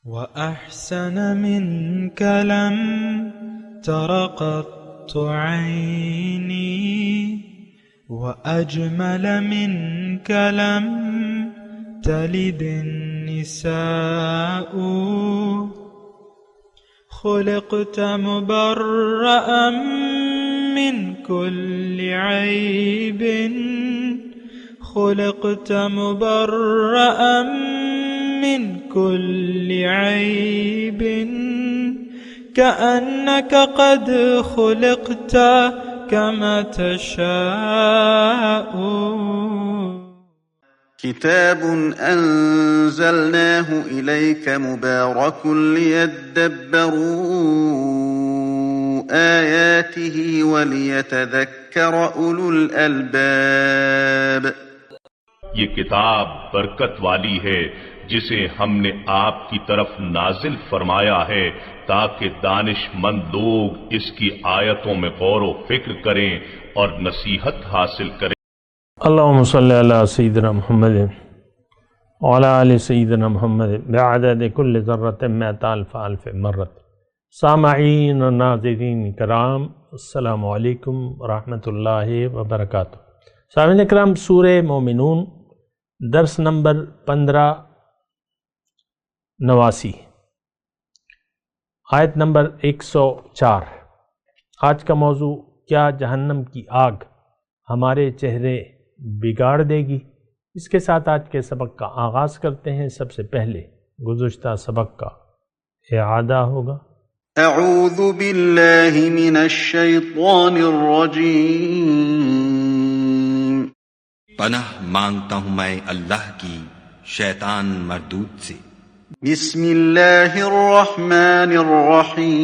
وأحسن منك لم تر قط عيني وأجمل منك لم تلد النساء خلقت مبرأ من كل عيب خلقت مبرأ من كل عيب كأنك قد خلقت كما تشاء. كتاب أنزلناه إليك مبارك ليدبروا آياته وليتذكر أولو الألباب. یہ کتاب برکت والی ہے جسے ہم نے آپ کی طرف نازل فرمایا ہے تاکہ دانش مند لوگ اس کی آیتوں میں غور و فکر کریں اور نصیحت حاصل کریں. اللہم صلی علی سیدنا محمد وعلی آل سیدنا محمد بعدد کل ذرۃ مئۃ الف الف مرۃ. سامعین و ناظرین کرام، السلام علیکم ورحمۃ اللہ وبرکاتہ. سامعین اکرام، سورہ مومنون درس نمبر 1589، آیت نمبر 104. آج کا موضوع، کیا جہنم کی آگ ہمارے چہرے بگاڑ دے گی؟ اس کے ساتھ آج کے سبق کا آغاز کرتے ہیں. سب سے پہلے گزشتہ سبق کا اعادہ ہوگا. اعوذ باللہ من الشیطان الرجیم. پناہ مانگتا ہوں میں اللہ کی شیطان مردود سے. بسم اللہ الرحمن الرحیم.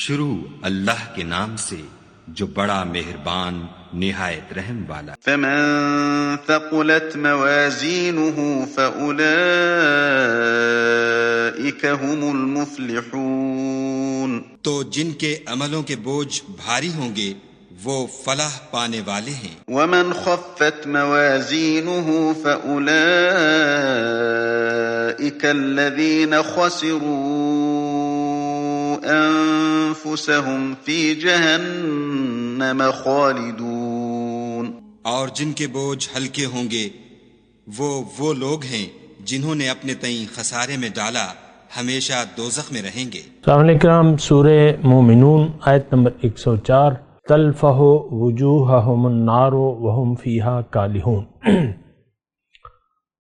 شروع اللہ کے نام سے جو بڑا مہربان نہایت رحم والا. فمن ثقلت موازینہ فأولئک هم المفلحون. تو جن کے عملوں کے بوجھ بھاری ہوں گے وہ فلاح پانے والے ہیں. ومن خفت موازینہ فأولئک الذین خسروا انفسهم فی جہنم خالدون. اور جن کے بوجھ ہلکے ہوں گے وہ لوگ ہیں جنہوں نے اپنے تئیں خسارے میں ڈالا، ہمیشہ دوزخ میں رہیں گے. السلام علیکم. سورہ مومنون آیت نمبر 104. تلفح وجوہہم النار وہم فیہا کالحون.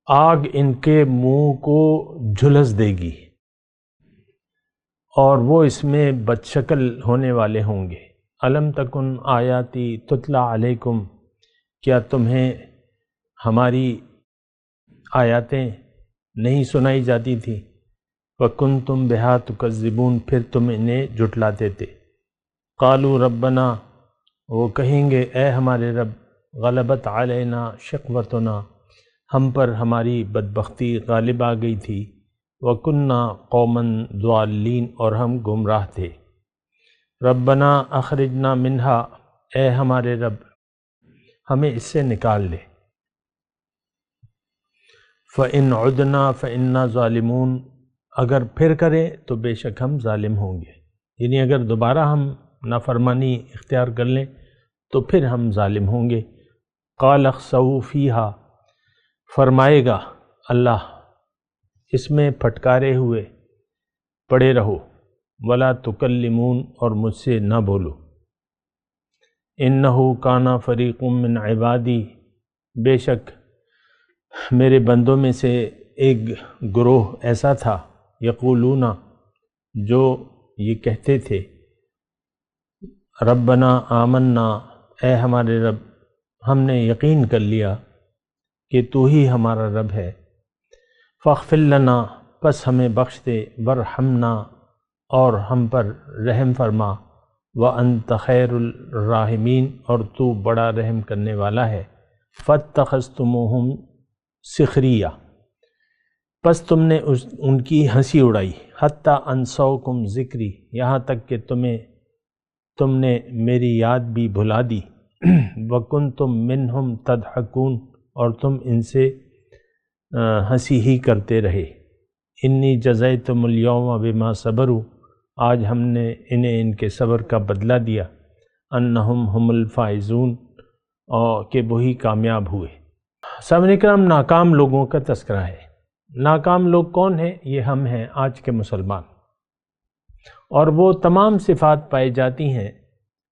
آگ ان کے منہ کو جھلس دے گی اور وہ اس میں بدشکل ہونے والے ہوں گے. الم تکن آیاتی تتلا علیکم، کیا تمہیں ہماری آیاتیں نہیں سنائی جاتی تھی؟ وکنتم بہا تکذبون، پھر تم انہیں جھٹلاتے تھے. قالوا ربنا، وہ کہیں گے اے ہمارے رب، غلبت علینا شقوتنا، ہم پر ہماری بدبختی غالب آ گئی تھی. وَكُنَّا قَوْمًا ضَالِّينَ، اور ہم گمراہ تھے. ربنا اخرجنا منہا، اے ہمارے رب ہمیں اس سے نکال لے. فَإِنْ عُدْنَا فَإِنَّا ظَالِمُونَ، اگر پھر کریں تو بے شک ہم ظالم ہوں گے. یعنی اگر دوبارہ ہم نافرمانی اختیار کر لیں تو پھر ہم ظالم ہوں گے. قَالَ اخْسَئُوا فِيهَا، فرمائے گا اللہ اس میں پھٹکارے ہوئے پڑے رہو. ولا تکلمون، اور مجھ سے نہ بولو. انہ کان فریق من عبادی، بے شک میرے بندوں میں سے ایک گروہ ایسا تھا، یقولون، جو یہ کہتے تھے، ربنا آمنا، اے ہمارے رب ہم نے یقین کر لیا کہ تو ہی ہمارا رب ہے. فاغفر لنا، پس ہمیں بخش دے. ورحمنا، اور ہم پر رحم فرما. وانت خیر الراحمین، اور تو بڑا رحم کرنے والا ہے. فاتخذتموہم سخریہ، پس تم نے ان کی ہنسی اڑائی. حتی انسوکم ذکری، یہاں تک کہ تم نے میری یاد بھی بھلا دی. وکنتم منہم تضحکون، اور تم ان سے ہنسی ہی کرتے رہے۔ انی جزیتم الیوم بما صبروا، آج ہم نے انہیں ان کے صبر کا بدلہ دیا، انہم ہم الفائزون، اور کہ وہی کامیاب ہوئے۔ سامعین کرام، ناکام لوگوں کا تذکرہ ہے۔ ناکام لوگ کون ہیں؟ یہ ہم ہیں، آج کے مسلمان، اور وہ تمام صفات پائی جاتی ہیں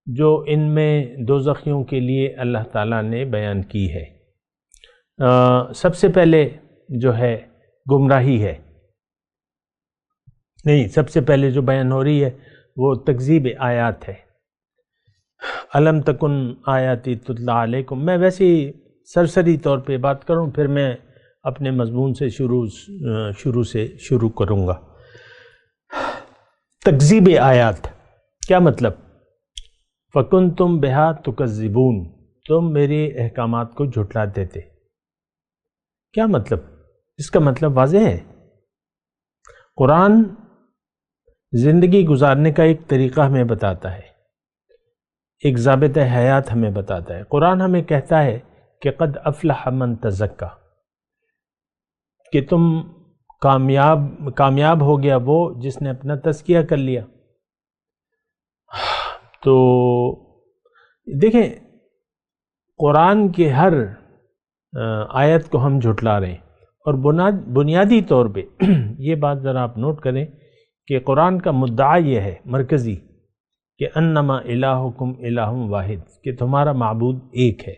جو ان میں دوزخیوں کے لیے اللہ تعالیٰ نے بیان کی ہے۔ سب سے پہلے جو ہے گمراہی ہے، نہیں، سب سے پہلے جو بیان ہو رہی ہے وہ تکذیب آیات ہے۔ الم تکن آیاتی تتلی علیکم، میں ویسے ہی سرسری طور پہ بات کروں، پھر میں اپنے مضمون سے شروع کروں گا۔ تکذیب آیات کیا مطلب؟ فکنتم بہا تکذبون، تم میرے احکامات کو جھٹلاتے تھے۔ کیا مطلب؟ اس کا مطلب واضح ہے۔ قرآن زندگی گزارنے کا ایک طریقہ ہمیں بتاتا ہے، ایک ضابطہ حیات ہمیں بتاتا ہے۔ قرآن ہمیں کہتا ہے کہ قد افلح من تزکا، کہ تم کامیاب ہو گیا وہ جس نے اپنا تزکیہ کر لیا۔ تو دیکھیں، قرآن کے ہر آیت کو ہم جھٹلا رہے ہیں، اور بنیادی طور پہ یہ بات ذرا آپ نوٹ کریں کہ قرآن کا مدعا یہ ہے مرکزی کہ انما الہکم الہ واحد، کہ تمہارا معبود ایک ہے،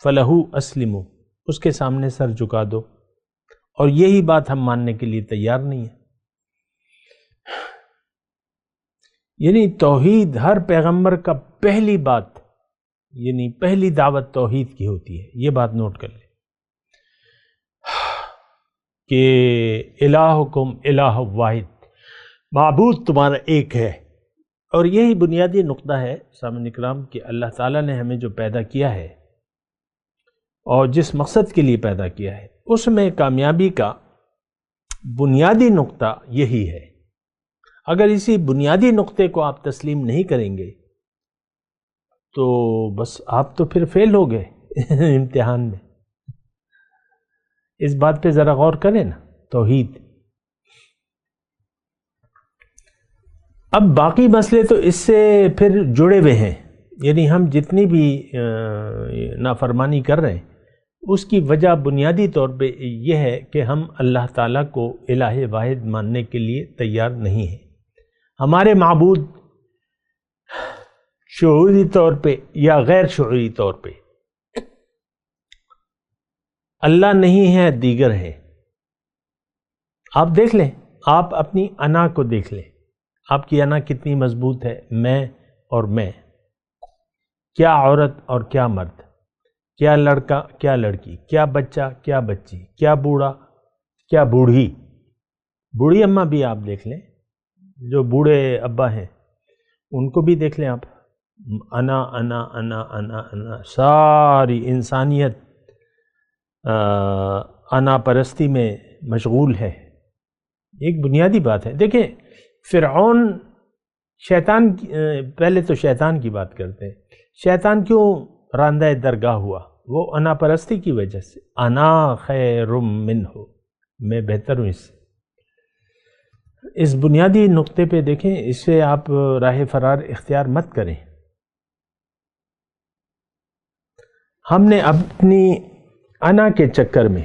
فلہ اسلموا، اس کے سامنے سر جھکا دو، اور یہی بات ہم ماننے کے لیے تیار نہیں ہے۔ یعنی توحید، ہر پیغمبر کا پہلی بات، یعنی پہلی دعوت توحید کی ہوتی ہے، یہ بات نوٹ کر لیں کہ الہکم الہ واحد، معبود تمہارا ایک ہے۔ اور یہی بنیادی نقطہ ہے سامعین کرام کہ اللہ تعالیٰ نے ہمیں جو پیدا کیا ہے اور جس مقصد کے لیے پیدا کیا ہے، اس میں کامیابی کا بنیادی نقطہ یہی ہے۔ اگر اسی بنیادی نقطے کو آپ تسلیم نہیں کریں گے تو بس آپ تو پھر فیل ہو گئے امتحان میں۔ اس بات پہ ذرا غور کریں نا، توحید۔ اب باقی مسئلے تو اس سے پھر جڑے ہوئے ہیں، یعنی ہم جتنی بھی نافرمانی کر رہے ہیں اس کی وجہ بنیادی طور پہ یہ ہے کہ ہم اللہ تعالیٰ کو الہ واحد ماننے کے لیے تیار نہیں ہیں۔ ہمارے معبود شعوری طور پہ یا غیر شعوری طور پہ اللہ نہیں ہے، دیگر ہے۔ آپ دیکھ لیں، آپ اپنی انا کو دیکھ لیں، آپ کی انا کتنی مضبوط ہے، میں اور میں، کیا عورت اور کیا مرد، کیا لڑکا کیا لڑکی، کیا بچہ کیا بچی، کیا بوڑھا کیا بوڑھی۔ بوڑھی اماں بھی آپ دیکھ لیں، جو بوڑھے ابا ہیں ان کو بھی دیکھ لیں آپ، انا انا انا انا انا، ساری انسانیت انا پرستی میں مشغول ہے۔ ایک بنیادی بات ہے۔ دیکھیں، فرعون شیطان، پہلے تو شیطان کی بات کرتے ہیں۔ شیطان کیوں راندہ درگاہ ہوا؟ وہ انا پرستی کی وجہ سے، انا خیر منہ، میں بہتر ہوں اس سے۔ اس بنیادی نقطے پہ دیکھیں، اس سے آپ راہ فرار اختیار مت کریں۔ ہم نے اپنی انا کے چکر میں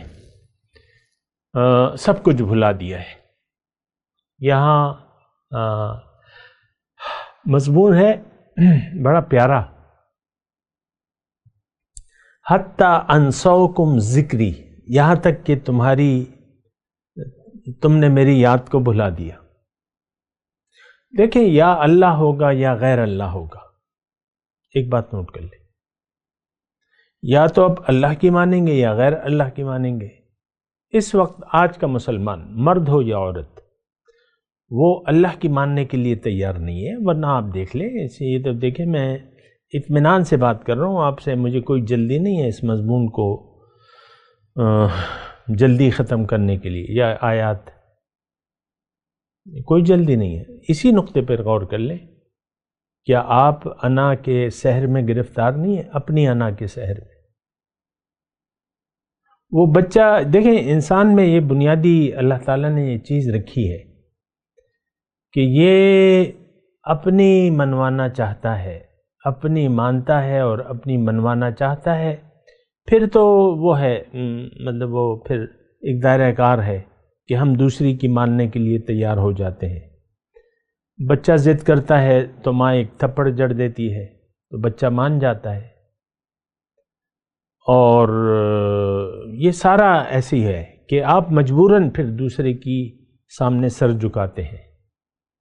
سب کچھ بھلا دیا ہے۔ یہاں مضمون ہے بڑا پیارا، حتی انسوکم ذکری، یہاں تک کہ تم نے میری یاد کو بھلا دیا۔ دیکھیں، یا اللہ ہوگا یا غیر اللہ ہوگا، ایک بات نوٹ کر لیں، یا تو اب اللہ کی مانیں گے یا غیر اللہ کی مانیں گے۔ اس وقت آج کا مسلمان، مرد ہو یا عورت، وہ اللہ کی ماننے کے لیے تیار نہیں ہے۔ ورنہ آپ دیکھ لیں، یہ تو دیکھیں، میں اطمینان سے بات کر رہا ہوں آپ سے، مجھے کوئی جلدی نہیں ہے اس مضمون کو جلدی ختم کرنے کے لیے، یا آیات، کوئی جلدی نہیں ہے۔ اسی نقطے پر غور کر لیں، کیا آپ انا کے سحر میں گرفتار نہیں ہیں؟ اپنی انا کے سحر میں وہ بچہ دیکھیں، انسان میں یہ بنیادی اللہ تعالیٰ نے یہ چیز رکھی ہے کہ یہ اپنی منوانا چاہتا ہے، اپنی مانتا ہے اور اپنی منوانا چاہتا ہے، پھر تو وہ ہے مطلب وہ پھر ایک دائرہ کار ہے کہ ہم دوسری کی ماننے کے لیے تیار ہو جاتے ہیں۔ بچہ ضد کرتا ہے تو ماں ایک تھپڑ جڑ دیتی ہے تو بچہ مان جاتا ہے، اور یہ سارا ایسی ہے کہ آپ مجبوراً پھر دوسرے کی سامنے سر جھکاتے ہیں۔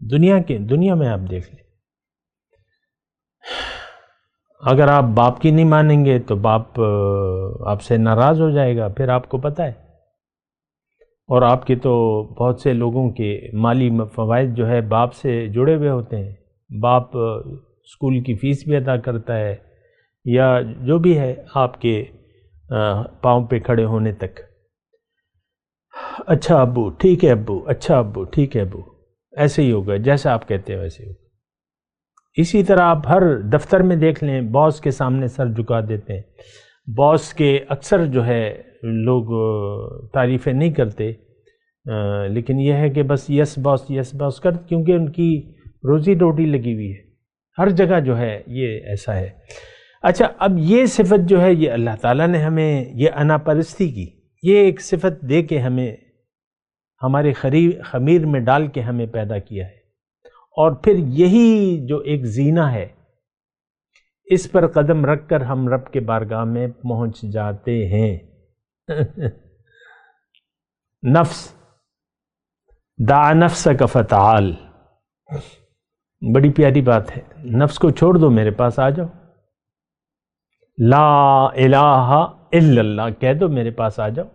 دنیا میں آپ دیکھ لیں، اگر آپ باپ کی نہیں مانیں گے تو باپ آپ سے ناراض ہو جائے گا، پھر آپ کو پتہ ہے، اور آپ کے تو بہت سے لوگوں کے مالی فوائد جو ہے باپ سے جڑے ہوئے ہوتے ہیں، باپ اسکول کی فیس بھی ادا کرتا ہے یا جو بھی ہے آپ کے پاؤں پہ کھڑے ہونے تک۔ اچھا ابو ٹھیک ہے ابو، اچھا ابو ٹھیک ہے ابو، ایسے ہی ہوگا جیسا آپ کہتے ہیں ویسے ہوگا۔ اسی طرح آپ ہر دفتر میں دیکھ لیں، باس کے سامنے سر جھکا دیتے ہیں۔ باس کے اکثر جو ہے لوگ تعریفیں نہیں کرتے، لیکن یہ ہے کہ بس یس باس کر، کیونکہ ان کی روزی روٹی لگی ہوئی ہے، ہر جگہ جو ہے یہ ایسا ہے۔ اچھا، اب یہ صفت جو ہے یہ اللہ تعالیٰ نے ہمیں یہ انا پرستی کی، یہ ایک صفت دے کے ہمیں ہمارے خمیر میں ڈال کے ہمیں پیدا کیا ہے، اور پھر یہی جو ایک زینہ ہے اس پر قدم رکھ کر ہم رب کے بارگاہ میں پہنچ جاتے ہیں۔ نفس دع نفسک فتعال، بڑی پیاری بات ہے، نفس کو چھوڑ دو، میرے پاس آ جاؤ، لا الہ الا اللہ کہہ دو، میرے پاس آ جاؤ۔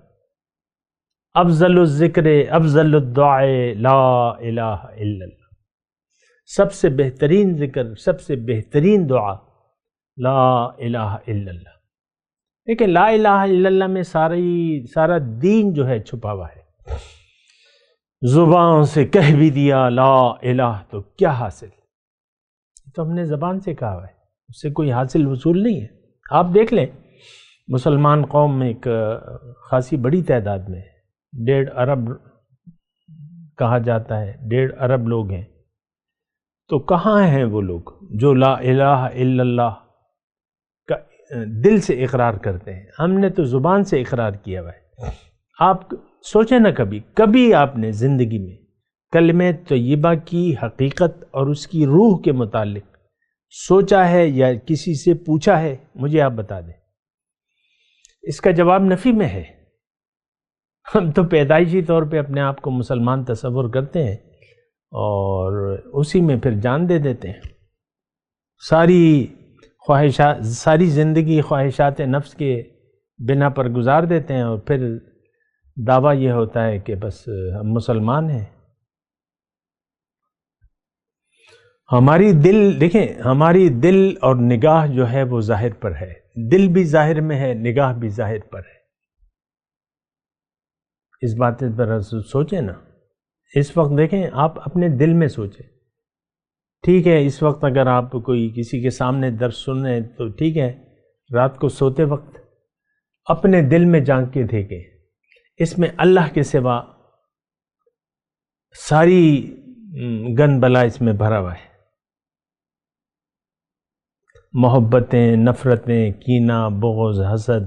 افضل الذکر افضل الدعاء لا الہ الا اللہ، سب سے بہترین ذکر، سب سے بہترین دعا لا الہ الا اللہ۔ دیکھیں لا الہ الا اللہ میں سارا دین جو ہے چھپا ہوا ہے۔ زبان سے کہہ بھی دیا لا الہ تو کیا حاصل، تو ہم نے زبان سے کہا ہے، اس سے کوئی حاصل وصول نہیں ہے۔ آپ دیکھ لیں مسلمان قوم میں ایک خاصی بڑی تعداد میں 1.5 ارب کہا جاتا ہے، 1.5 ارب لوگ ہیں، تو کہاں ہیں وہ لوگ جو لا الہ الا اللہ کا دل سے اقرار کرتے ہیں؟ ہم نے تو زبان سے اقرار کیا ہوا ہے۔ آپ سوچیں نا، کبھی آپ نے زندگی میں کلمہ طیبہ کی حقیقت اور اس کی روح کے متعلق سوچا ہے یا کسی سے پوچھا ہے؟ مجھے آپ بتا دیں۔ اس کا جواب نفی میں ہے۔ ہم تو پیدائشی طور پہ اپنے آپ کو مسلمان تصور کرتے ہیں اور اسی میں پھر جان دے دیتے ہیں، ساری زندگی خواہشات نفس کے بنا پر گزار دیتے ہیں، اور پھر دعویٰ یہ ہوتا ہے کہ بس ہم مسلمان ہیں۔ ہماری دل اور نگاہ جو ہے وہ ظاہر پر ہے، دل بھی ظاہر میں ہے، نگاہ بھی ظاہر پر ہے۔ اس بات پر سوچیں نا، اس وقت دیکھیں، آپ اپنے دل میں سوچیں۔ ٹھیک ہے، اس وقت اگر آپ کوئی کسی کے سامنے درس سن رہے ہیں تو ٹھیک ہے، رات کو سوتے وقت اپنے دل میں جھانک کے دیکھیں، اس میں اللہ کے سوا ساری گن بلا اس میں بھرا ہوا ہے، محبتیں، نفرتیں، کینہ، بغض، حسد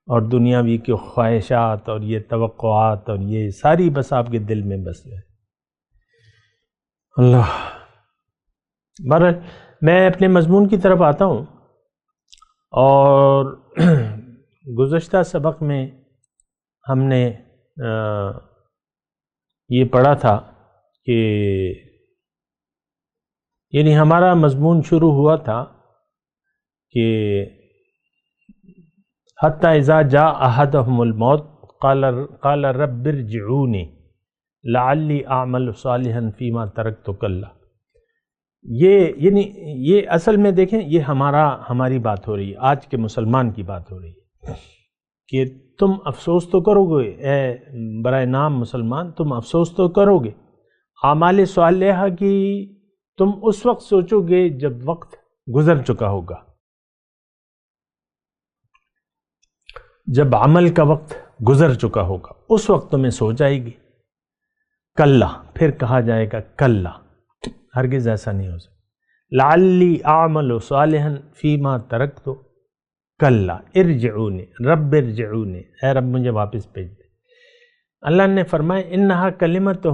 اور دنیاوی کی خواہشات اور یہ توقعات اور یہ ساری بس آپ کے دل میں بس ہے۔ اللہ، بہرحال میں اپنے مضمون کی طرف آتا ہوں، اور گزشتہ سبق میں ہم نے یہ پڑھا تھا کہ یعنی ہمارا مضمون شروع ہوا تھا کہ حتی اذا جاء احدهم الموت قال رب ارجعونی لعلی اعمل صالحا فیما ترکت کلا۔ یہ اصل میں دیکھیں، یہ ہماری بات ہو رہی ہے، آج کے مسلمان کی بات ہو رہی ہے کہ تم افسوس تو کرو گے، اے برائے نام مسلمان، تم افسوس تو کرو گے، اعمال صالحہ کی تم اس وقت سوچو گے جب وقت گزر چکا ہوگا۔ جب عمل کا وقت گزر چکا ہوگا اس وقت تمہیں سوچ آئے گی. کلا، پھر کہا جائے گا کلا، ہرگز ایسا نہیں ہو سکتا. لعلی اعمل صالحا فیما ترکت، کلا ارجعونی رب ارجعونی، اے رب مجھے واپس بھیج دے. اللہ نے فرمایا انہا کلمۃ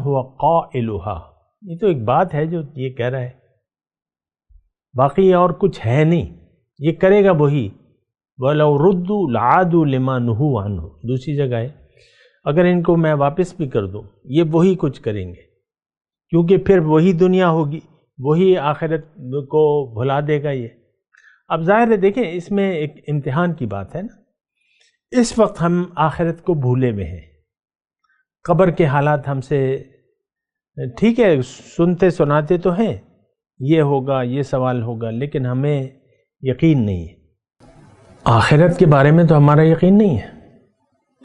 ہوا قائلھا، یہ تو ایک بات ہے جو یہ کہہ رہا ہے، باقی اور کچھ ہے نہیں، یہ کرے گا وہی. وَلَوْ رُدُّوا لَعَادُوا لِمَا نُهُوا عَنْهُ، دوسری جگہ ہے اگر ان کو میں واپس بھی کر دوں یہ وہی کچھ کریں گے، کیونکہ پھر وہی دنیا ہوگی، وہی آخرت کو بھلا دے گا یہ. اب ظاہر ہے دیکھیں اس میں ایک امتحان کی بات ہے نا، اس وقت ہم آخرت کو بھولے ہوئے ہیں، قبر کے حالات ہم سے ٹھیک ہے سنتے سناتے تو ہیں، یہ ہوگا یہ سوال ہوگا، لیکن ہمیں یقین نہیں ہے آخرت کے بارے میں، تو ہمارا یقین نہیں ہے.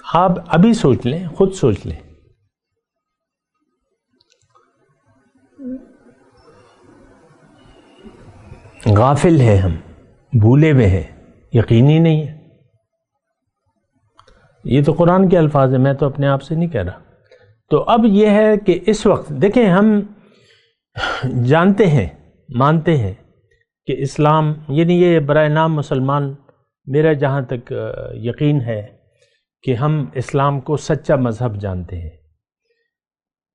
آپ ابھی سوچ لیں، خود سوچ لیں. غافل ہیں ہم، بھولے ہوئے ہیں، یقین ہی نہیں ہے. یہ تو قرآن کے الفاظ ہیں، میں تو اپنے آپ سے نہیں کہہ رہا. تو اب یہ ہے کہ اس وقت دیکھیں ہم جانتے ہیں، مانتے ہیں کہ اسلام یعنی یہ برائے نام مسلمان، میرا جہاں تک یقین ہے کہ ہم اسلام کو سچا مذہب جانتے ہیں،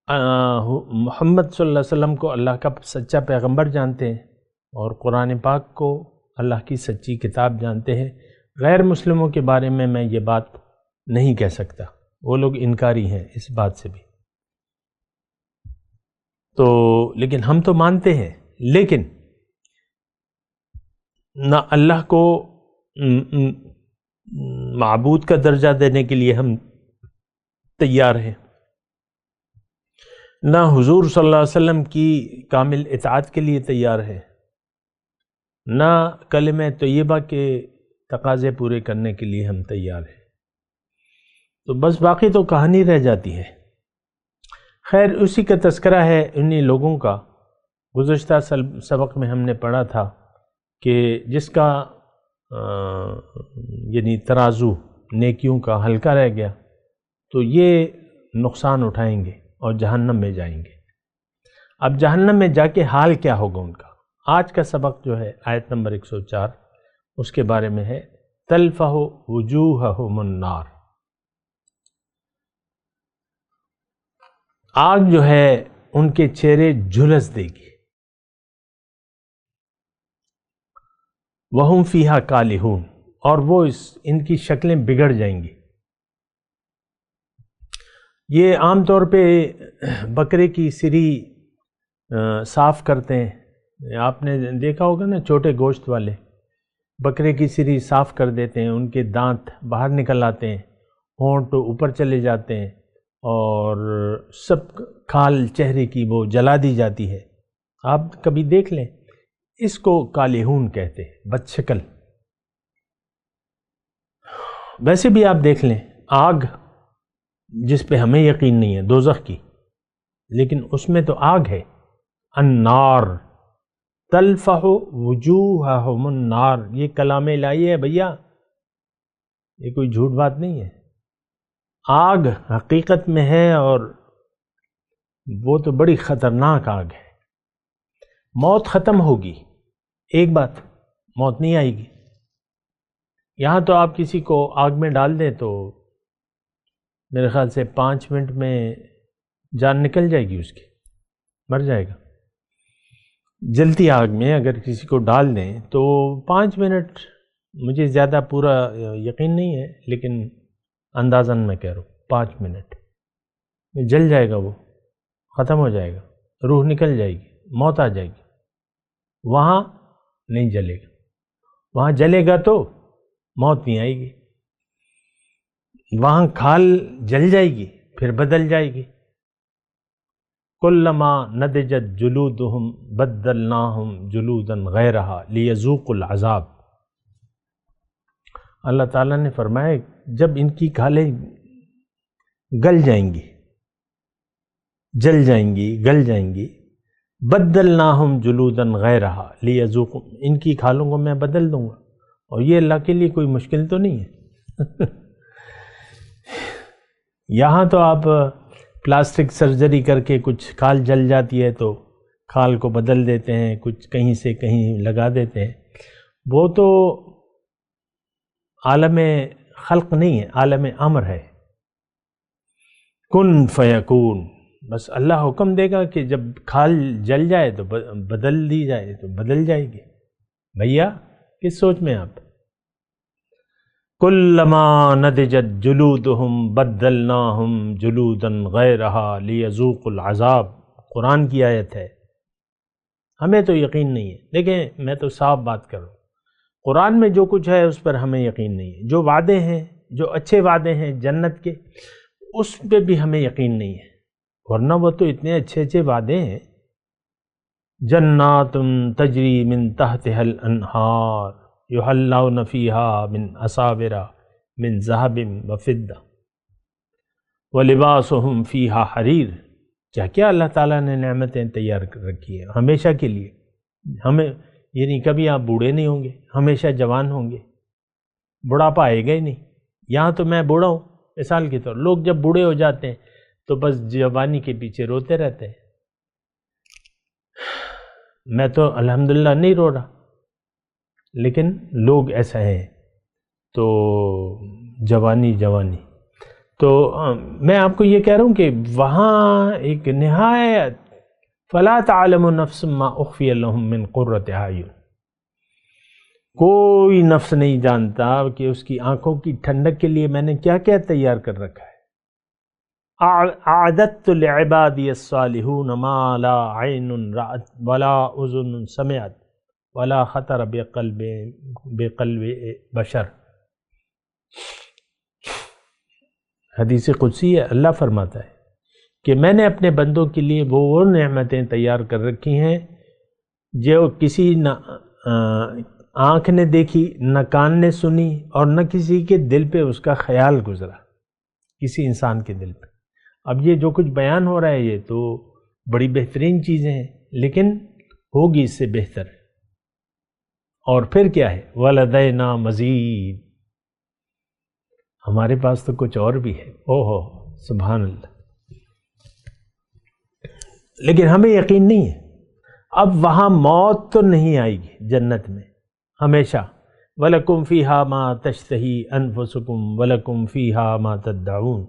محمد صلی اللہ علیہ وسلم کو اللہ کا سچا پیغمبر جانتے ہیں، اور قرآن پاک کو اللہ کی سچی کتاب جانتے ہیں. غیر مسلموں کے بارے میں یہ بات نہیں کہہ سکتا، وہ لوگ انکاری ہیں اس بات سے بھی. تو لیکن ہم تو مانتے ہیں، لیکن نہ اللہ کو معبود کا درجہ دینے کے لیے ہم تیار ہیں، نہ حضور صلی اللہ علیہ وسلم کی کامل اطاعت کے لیے تیار ہیں، نہ کلمہ طیبہ کے تقاضے پورے کرنے کے لیے ہم تیار ہیں. تو بس باقی تو کہانی رہ جاتی ہے. خیر اسی کا تذکرہ ہے انہی لوگوں کا. گزشتہ سبق میں ہم نے پڑھا تھا کہ جس کا یعنی ترازو نیکیوں کا ہلکا رہ گیا تو یہ نقصان اٹھائیں گے اور جہنم میں جائیں گے. اب جہنم میں جا کے حال کیا ہوگا ان کا؟ آج کا سبق جو ہے آیت نمبر 104 اس کے بارے میں ہے. تلفح وجوہہم النار، آگ جو ہے ان کے چہرے جھلس دے گی. وہم فیہا کالہون، اور وہ ان کی شکلیں بگڑ جائیں گی. یہ عام طور پہ بکرے کی سری صاف کرتے ہیں، آپ نے دیکھا ہوگا نا، چھوٹے گوشت والے بکرے کی سری صاف کر دیتے ہیں، ان کے دانت باہر نکل آتے ہیں، ہونٹ اوپر چلے جاتے ہیں، اور سب کھال چہرے کی وہ جلا دی جاتی ہے. آپ کبھی دیکھ لیں، اس کو کالہون کہتے ہیں، بد شکل. ویسے بھی آپ دیکھ لیں آگ جس پہ ہمیں یقین نہیں ہے دوزخ کی، لیکن اس میں تو آگ ہے. النار تلفح وجوہہم النار، یہ کلام الہی ہے بھیا، یہ کوئی جھوٹ بات نہیں ہے. آگ حقیقت میں ہے، اور وہ تو بڑی خطرناک آگ ہے. موت ختم ہوگی، ایک بات، موت نہیں آئے گی. یہاں تو آپ کسی کو آگ میں ڈال دیں تو میرے خیال سے 5 منٹ میں جان نکل جائے گی اس کی، مر جائے گا. جلتی آگ میں اگر کسی کو ڈال دیں تو 5 منٹ، مجھے زیادہ پورا یقین نہیں ہے لیکن اندازاً میں کہہ رہا ہوں 5 منٹ میں جل جائے گا، وہ ختم ہو جائے گا، روح نکل جائے گی، موت آ جائے گی. وہاں نہیں جلے گا، وہاں جلے گا تو موت نہیں آئے گی. وہاں کھال جل جائے گی پھر بدل جائے گی. کلما نضجت جلودہم بدلناہم جلودا غیرہا لیذوقوا العذاب. اللہ تعالیٰ نے فرمایا جب ان کی کھالیں گل جائیں گی، جل جائیں گی، گل جائیں گی، بدلناہم جلودا غیرہا لیذوقوا، ان کی کھالوں کو میں بدل دوں گا اور یہ اللہ کے لیے کوئی مشکل تو نہیں ہے۔ یہاں تو آپ پلاسٹک سرجری کر کے کچھ کھال جل جاتی ہے تو کھال کو بدل دیتے ہیں، کچھ کہیں سے کہیں لگا دیتے ہیں، وہ تو عالم خلق نہیں ہے، عالم امر ہے۔ کن فیکون، بس اللہ حکم دے گا کہ جب کھال جل جائے تو بدل دی جائے تو بدل جائے گی۔ بھیا کس سوچ میں آپ؟ کلما نضجت جلودہم بدلناہم جلودا غیرہا لیذوقوا العذاب، قرآن کی آیت ہے۔ ہمیں تو یقین نہیں ہے، دیکھیں میں تو صاف بات کر رہا ہوں، قرآن میں جو کچھ ہے اس پر ہمیں یقین نہیں ہے، جو وعدے ہیں، جو اچھے وعدے ہیں جنت کے، اس پہ بھی ہمیں یقین نہیں ہے، ورنہ وہ تو اتنے اچھے اچھے وعدے ہیں۔ جنات تجری من تحتها الانہار یحلون فیہا من اساور من ذہب وفضہ ولباسہم فیہا حریر، کیا کیا اللہ تعالیٰ نے نعمتیں تیار کر رکھی ہیں ہمیشہ کے لیے۔ ہمیں یعنی کبھی آپ بوڑھے نہیں ہوں گے، ہمیشہ جوان ہوں گے، بڑھاپا آئے گا ہی نہیں۔ یہاں تو میں بوڑھا ہوں مثال کے طور، لوگ جب بوڑھے ہو جاتے ہیں تو بس جوانی کے پیچھے روتے رہتے ہیں۔ میں تو الحمدللہ نہیں رو رہا، لیکن لوگ ایسا ہیں تو جوانی تو میں آپ کو یہ کہہ رہا ہوں کہ وہاں ایک نہایت فلا تعلم نفس ما اخفی لهم من قرۃ اعین، کوئی نفس نہیں جانتا کہ اس کی آنکھوں کی ٹھنڈک کے لیے میں نے کیا کیا تیار کر رکھا ہے۔ اعددت لعبادی الصالحون ما لا عین رأت ولا اذن سمعت ولا خطر بقلب بشر۔ حدیث قدسی ہے، اللہ فرماتا ہے کہ میں نے اپنے بندوں کے لیے وہ نعمتیں تیار کر رکھی ہیں جو کسی نہ آنکھ نے دیکھی، نہ کان نے سنی، اور نہ کسی کے دل پہ اس کا خیال گزرا، کسی انسان کے دل پہ۔ اب یہ جو کچھ بیان ہو رہا ہے یہ تو بڑی بہترین چیزیں ہیں، لیکن ہوگی اس سے بہتر۔ اور پھر کیا ہے؟ وَلَدَيْنَا مَزِيد، ہمارے پاس تو کچھ اور بھی ہے۔ اوہو سبحان اللہ، لیکن ہمیں یقین نہیں ہے۔ اب وہاں موت تو نہیں آئے گی جنت میں ہمیشہ۔ وَلَكُمْ فِيهَا مَا تَشْتَهِي أَنفُسُكُمْ وَلَكُمْ فِيهَا مَا تَدَّعُونَ،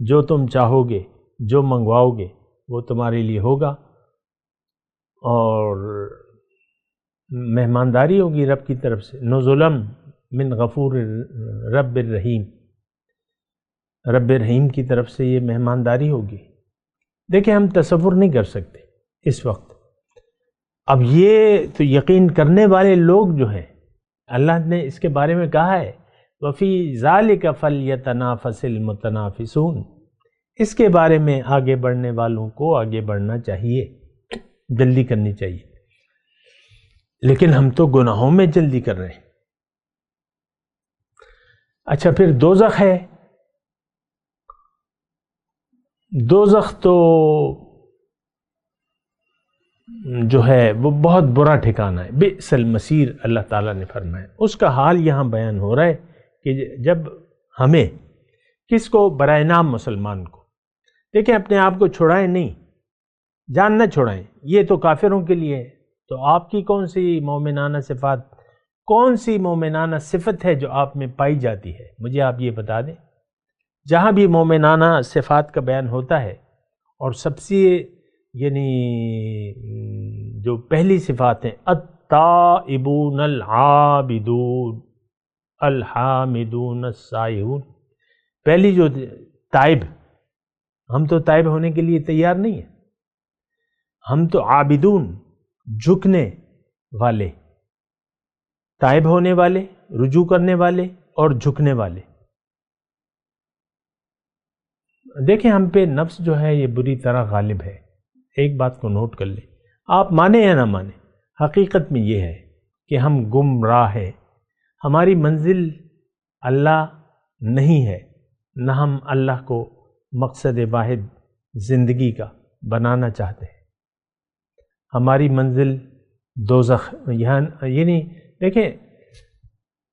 جو تم چاہو گے، جو منگواؤ گے وہ تمہارے لیے ہوگا، اور مہمانداری ہوگی رب کی طرف سے۔ نزلا من غفور رب الرحیم، رب رحیم کی طرف سے یہ مہمانداری ہوگی۔ دیکھیں ہم تصور نہیں کر سکتے اس وقت۔ اب یہ تو یقین کرنے والے لوگ جو ہیں، اللہ نے اس کے بارے میں کہا ہے وَفِي ذَلِكَ فَلْيَتَنَافَسِ الْمُتَنَافِسُونَ، اس کے بارے میں آگے بڑھنے والوں کو آگے بڑھنا چاہیے، جلدی کرنی چاہیے، لیکن ہم تو گناہوں میں جلدی کر رہے ہیں۔ اچھا پھر دوزخ ہے، دوزخ تو جو ہے وہ بہت برا ٹھکانہ ہے، بئس المصیر اللہ تعالیٰ نے فرمایا۔ اس کا حال یہاں بیان ہو رہا ہے کہ جب ہمیں، کس کو؟ برائے نام مسلمان کو۔ دیکھیں اپنے آپ کو چھڑائیں نہیں، جان نہ چھڑائیں، یہ تو کافروں کے لیے ہے۔ تو آپ کی کون سی مومنانہ صفات، کون سی مومنانہ صفت ہے جو آپ میں پائی جاتی ہے؟ مجھے آپ یہ بتا دیں۔ جہاں بھی مومنانہ صفات کا بیان ہوتا ہے، اور سب سے یعنی جو پہلی صفات ہیں التائبون العابدون الحامدون السائحون، پہلی جو تائب، ہم تو تائب ہونے کے لیے تیار نہیں ہیں، ہم تو عابدون، جھکنے والے، تائب ہونے والے، رجوع کرنے والے اور جھکنے والے۔ دیکھیں ہم پہ نفس جو ہے یہ بری طرح غالب ہے۔ ایک بات کو نوٹ کر لیں، آپ مانیں یا نہ مانیں، حقیقت میں یہ ہے کہ ہم گمراہ ہیں، ہماری منزل اللہ نہیں ہے، نہ ہم اللہ کو مقصد واحد زندگی کا بنانا چاہتے ہیں۔ ہماری منزل دوزخ، یعنی دیکھیں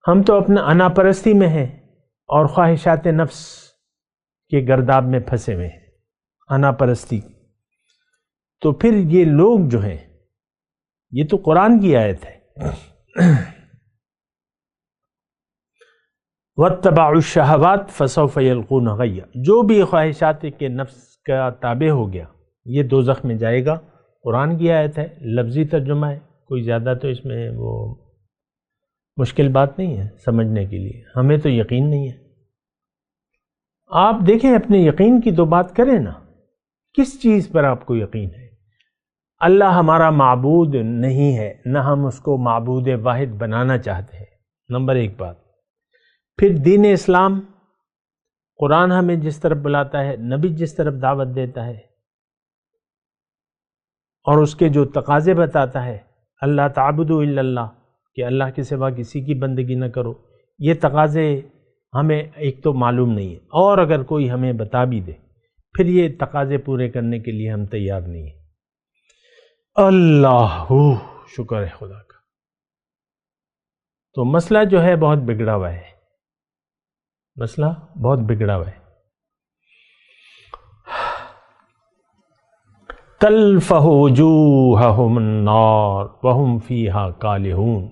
ہم تو اپنا انا پرستی میں ہیں اور خواہشات نفس کے گرداب میں پھنسے ہوئے ہیں، انا پرستی۔ تو پھر یہ لوگ جو ہیں، یہ تو قرآن کی آیت ہے، وَاتَّبَعُوا الشَّهَوَاتِ فَسَوْفَ يَلْقُونَ غَيًّا، جو بھی خواہشات کے نفس کا تابع ہو گیا یہ دوزخ میں جائے گا۔ قرآن کی آیت ہے، لفظی ترجمہ ہے، کوئی زیادہ تو اس میں وہ مشکل بات نہیں ہے سمجھنے کے لیے، ہمیں تو یقین نہیں ہے۔ آپ دیکھیں اپنے یقین کی تو بات کریں نا، کس چیز پر آپ کو یقین ہے؟ اللہ ہمارا معبود نہیں ہے، نہ ہم اس کو معبود واحد بنانا چاہتے ہیں، نمبر ایک بات۔ پھر دین اسلام، قرآن ہمیں جس طرف بلاتا ہے، نبی جس طرف دعوت دیتا ہے اور اس کے جو تقاضے بتاتا ہے، اللہ تعبدوا الا اللہ، کہ اللہ کے سوا کسی کی بندگی نہ کرو، یہ تقاضے ہمیں ایک تو معلوم نہیں ہے، اور اگر کوئی ہمیں بتا بھی دے پھر یہ تقاضے پورے کرنے کے لیے ہم تیار نہیں ہیں۔ اللہ شکر ہے خدا کا۔ تو مسئلہ جو ہے بہت بگڑا ہوا ہے، مسئلہ بہت بگڑا ہوا ہے۔ تلفح وجوہہم النار وہم فیہا کالہون،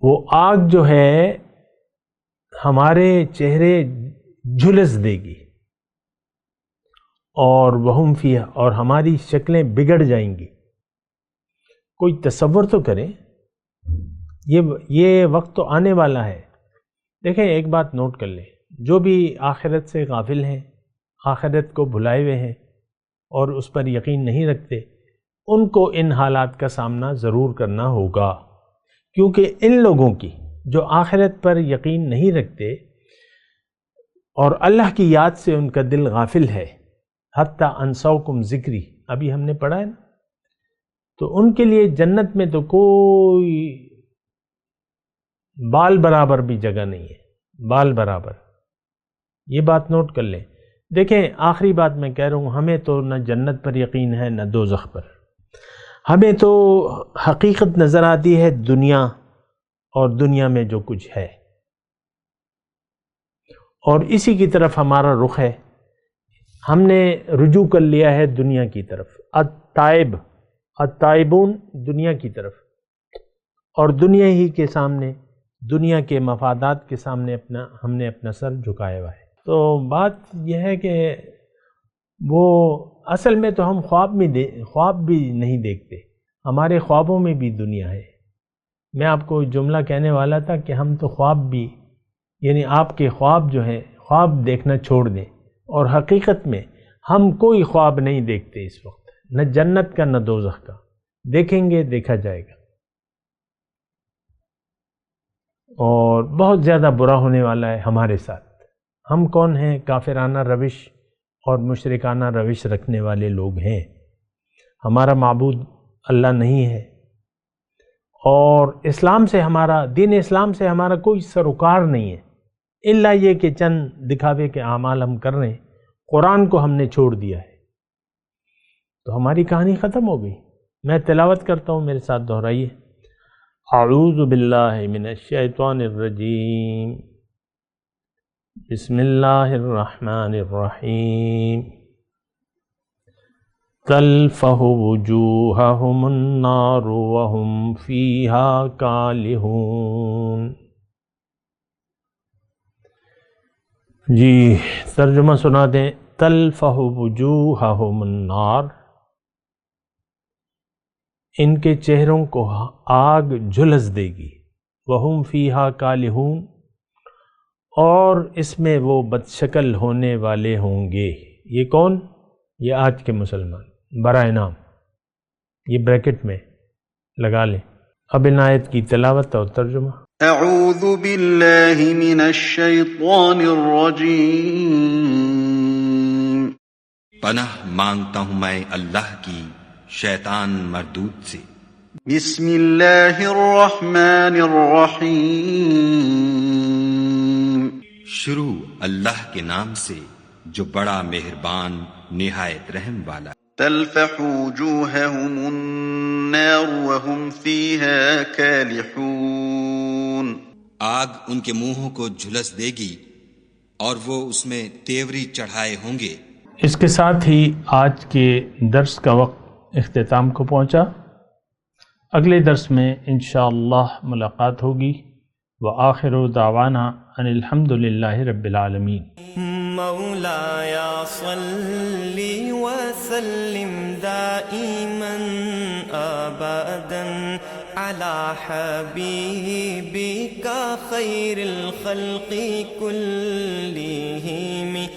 وہ آگ جو ہے ہمارے چہرے جھلس دے گی، اور وہم فیہا، اور ہماری شکلیں بگڑ جائیں گی۔ کوئی تصور تو کریں، یہ وقت تو آنے والا ہے۔ دیکھیں ایک بات نوٹ کر لیں، جو بھی آخرت سے غافل ہیں، آخرت کو بھلائے ہوئے ہیں اور اس پر یقین نہیں رکھتے، ان کو ان حالات کا سامنا ضرور کرنا ہوگا، کیونکہ ان لوگوں کی جو آخرت پر یقین نہیں رکھتے اور اللہ کی یاد سے ان کا دل غافل ہے، حتی انسوکم ذکری، ابھی ہم نے پڑھا ہے نا، تو ان کے لیے جنت میں تو کوئی بال برابر بھی جگہ نہیں ہے، بال برابر۔ یہ بات نوٹ کر لیں۔ دیکھیں آخری بات میں کہہ رہا ہوں، ہمیں تو نہ جنت پر یقین ہے نہ دوزخ پر، ہمیں تو حقیقت نظر آتی ہے دنیا، اور دنیا میں جو کچھ ہے، اور اسی کی طرف ہمارا رخ ہے۔ ہم نے رجوع کر لیا ہے دنیا کی طرف، التائبون، دنیا کی طرف، اور دنیا ہی کے سامنے، دنیا کے مفادات کے سامنے ہم نے اپنا سر جھکایا ہوا ہے۔ تو بات یہ ہے کہ وہ اصل میں تو ہم خواب بھی نہیں دیکھتے، ہمارے خوابوں میں بھی دنیا ہے۔ میں آپ کو جملہ کہنے والا تھا کہ ہم تو خواب بھی، یعنی آپ کے خواب جو ہیں، خواب دیکھنا چھوڑ دیں، اور حقیقت میں ہم کوئی خواب نہیں دیکھتے اس وقت، نہ جنت کا نہ دوزخ کا، دیکھیں گے دیکھا جائے گا، اور بہت زیادہ برا ہونے والا ہے ہمارے ساتھ۔ ہم کون ہیں؟ کافرانہ روش اور مشرکانہ روش رکھنے والے لوگ ہیں۔ ہمارا معبود اللہ نہیں ہے، اور اسلام سے ہمارا، دین اسلام سے ہمارا کوئی سروکار نہیں ہے، الا یہ کہ چند دکھاوے کے اعمال ہم کر رہے ہیں، قرآن کو ہم نے چھوڑ دیا ہے، تو ہماری کہانی ختم ہو گئی۔ میں تلاوت کرتا ہوں، میرے ساتھ دہرائیے۔ اعوذ باللہ من الشیطان الرجیم، بسم اللہ الرحمن الرحیم۔ تلفح وجوہہم النار وہم فیہا کالہون۔ جی ترجمہ سنا دیں۔ تلفح وجوہہم النار، ان کے چہروں کو آگ جھلس دے گی، وہم فیہا کالہون، اور اس میں وہ بدشکل ہونے والے ہوں گے۔ یہ کون؟ یہ آج کے مسلمان، برائے نام، یہ بریکٹ میں لگا لیں۔ اب ان آیت کی تلاوت اور ترجمہ۔ اعوذ باللہ من الشیطان الرجیم، پناہ مانگتا ہوں میں اللہ کی شیطان مردود سے۔ بسم اللہ الرحمن الرحیم، شروع اللہ کے نام سے جو بڑا مہربان نہایت رحم والا۔ تلفح وجوہہم النار وہم فیہا کالحون، آگ ان کے منہوں کو جھلس دے گی اور وہ اس میں تیوری چڑھائے ہوں گے۔ اس کے ساتھ ہی آج کے درس کا وقت اختتام کو پہنچا۔ اگلے درس میں انشاءاللہ ملاقات ہوگی۔ وآخر دعوانا ان الحمد للہ رب العالمین۔ مولاي صل وسلم دائما ابدا على حبيبك خير الخلق كلهم